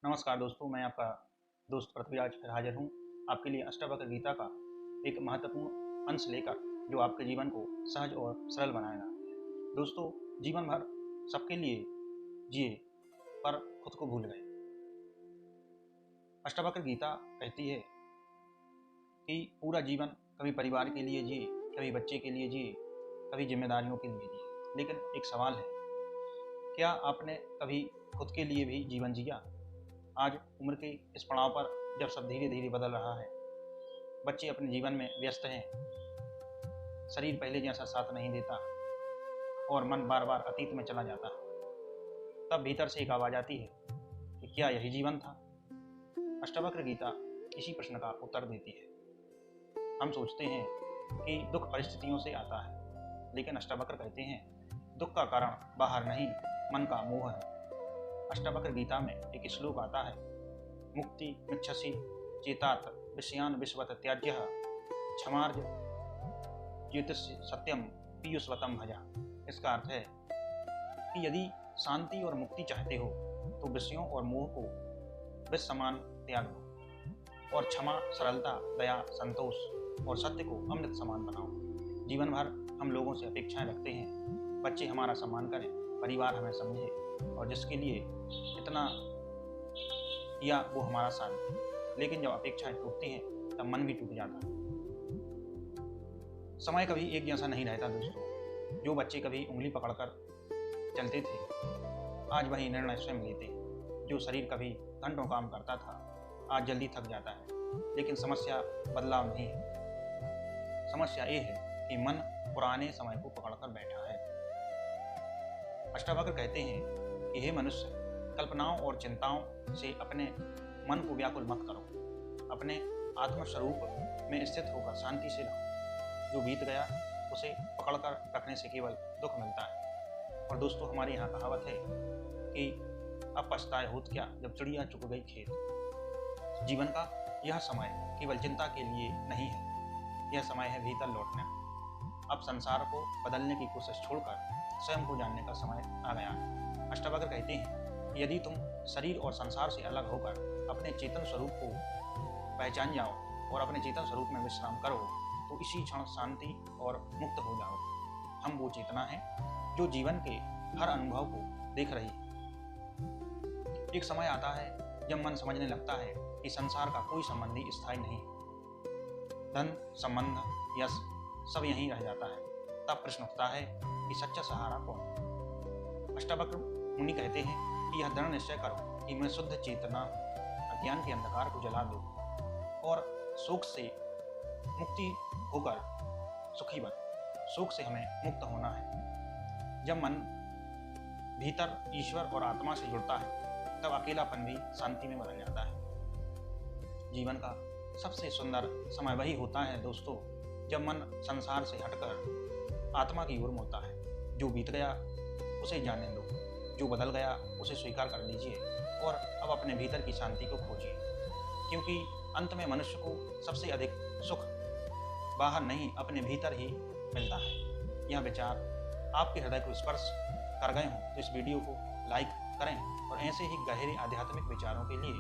नमस्कार दोस्तों, मैं आपका दोस्त पृथ्वीराज फिर हाजिर हूँ आपके लिए अष्टावक्र गीता का एक महत्वपूर्ण अंश लेकर जो आपके जीवन को सहज और सरल बनाएगा। दोस्तों, जीवन भर सबके लिए जिए पर खुद को भूल गए। अष्टावक्र गीता कहती है कि पूरा जीवन कभी परिवार के लिए जिए, कभी बच्चे के लिए जिए, कभी जिम्मेदारियों के लिए जिए। लेकिन एक सवाल है, क्या आपने कभी खुद के लिए भी जीवन जिया? आज उम्र के इस पड़ाव पर जब सब धीरे धीरे बदल रहा है, बच्चे अपने जीवन में व्यस्त हैं, शरीर पहले जैसा साथ नहीं देता और मन बार बार अतीत में चला जाता है, तब भीतर से एक आवाज़ आती है कि क्या यही जीवन था? अष्टावक्र गीता इसी प्रश्न का उत्तर देती है। हम सोचते हैं कि दुख परिस्थितियों से आता है, लेकिन अष्टावक्र कहते हैं दुख का कारण बाहर नहीं, मन का मोह है। अष्टावक्र गीता में एक श्लोक आता है, मुक्ति मिच्छसि चेतात विषयान विश्वत त्याज्य क्षमार्ज ज्योतिष सत्यम पीयूषवतम भजा। इसका अर्थ है कि यदि शांति और मुक्ति चाहते हो तो विषयों और मोह को विष समान त्याग दो और क्षमा, सरलता, दया, संतोष और सत्य को अमृत समान बनाओ। जीवन भर हम लोगों से अपेक्षाएं रखते हैं, बच्चे हमारा सम्मान करें, परिवार हमें समझे और जिसके लिए इतना किया वो हमारा साथ दे। लेकिन जब अपेक्षाएं टूटती हैं तब मन भी टूट जाता है। समय कभी एक जैसा नहीं रहता दोस्तों। जो बच्चे कभी उंगली पकड़कर चलते थे, आज वही निर्णय स्वयं लेते हैं। जो शरीर कभी घंटों काम करता था, आज जल्दी थक जाता है। लेकिन समस्या बदलाव नहीं है, समस्या ये है कि मन पुराने समय को पकड़कर बैठा है। अष्टावक्र कहते हैं कि हे मनुष्य, कल्पनाओं और चिंताओं से अपने मन को व्याकुल मत करो, अपने आत्मस्वरूप में स्थित होकर शांति से रहो। जो बीत गया उसे पकड़कर रखने से केवल दुख मिलता है। और दोस्तों, हमारे यहाँ कहावत है कि अब पछताए होत क्या जब चिड़िया चुग गई खेत। जीवन का यह समय केवल चिंता के लिए नहीं है, यह समय है भीतर लौटने। अब संसार को बदलने की कोशिश छोड़कर स्वयं को जानने का समय आ गया है। अष्टावक्र कहते हैं कि यदि तुम शरीर और संसार से अलग होकर अपने चेतन स्वरूप को पहचान जाओ और अपने चेतन स्वरूप में विश्राम करो तो इसी क्षण शांति और मुक्त हो जाओ। हम वो चेतना है जो जीवन के हर अनुभव को देख रही है। एक समय आता है जब मन समझने लगता है कि संसार का कोई संबंधी स्थायी नहीं, धन, संबंध, यश सब यहीं रह जाता है। तब प्रश्न उठता है कि सच्चा सहारा कौन? अष्टावक्र मुनि कहते हैं कि यह दृढ़ निश्चय करो कि मैं शुद्ध चेतना अज्ञान के अंधकार को जला दूं और शोक से मुक्ति होकर सुखी बन। शोक से हमें मुक्त होना है। जब मन भीतर ईश्वर और आत्मा से जुड़ता है तब अकेलापन भी शांति में बदल जाता है। जीवन का सबसे सुंदर समय वही होता है दोस्तों, जब मन संसार से हटकर आत्मा की ओर मुड़ता है। जो बीत गया उसे जाने दो, जो बदल गया उसे स्वीकार कर लीजिए और अब अपने भीतर की शांति को खोजिए, क्योंकि अंत में मनुष्य को सबसे अधिक सुख बाहर नहीं अपने भीतर ही मिलता है। यह विचार आपके हृदय को स्पर्श कर गए हों तो इस वीडियो को लाइक करें और ऐसे ही गहरे आध्यात्मिक विचारों के लिए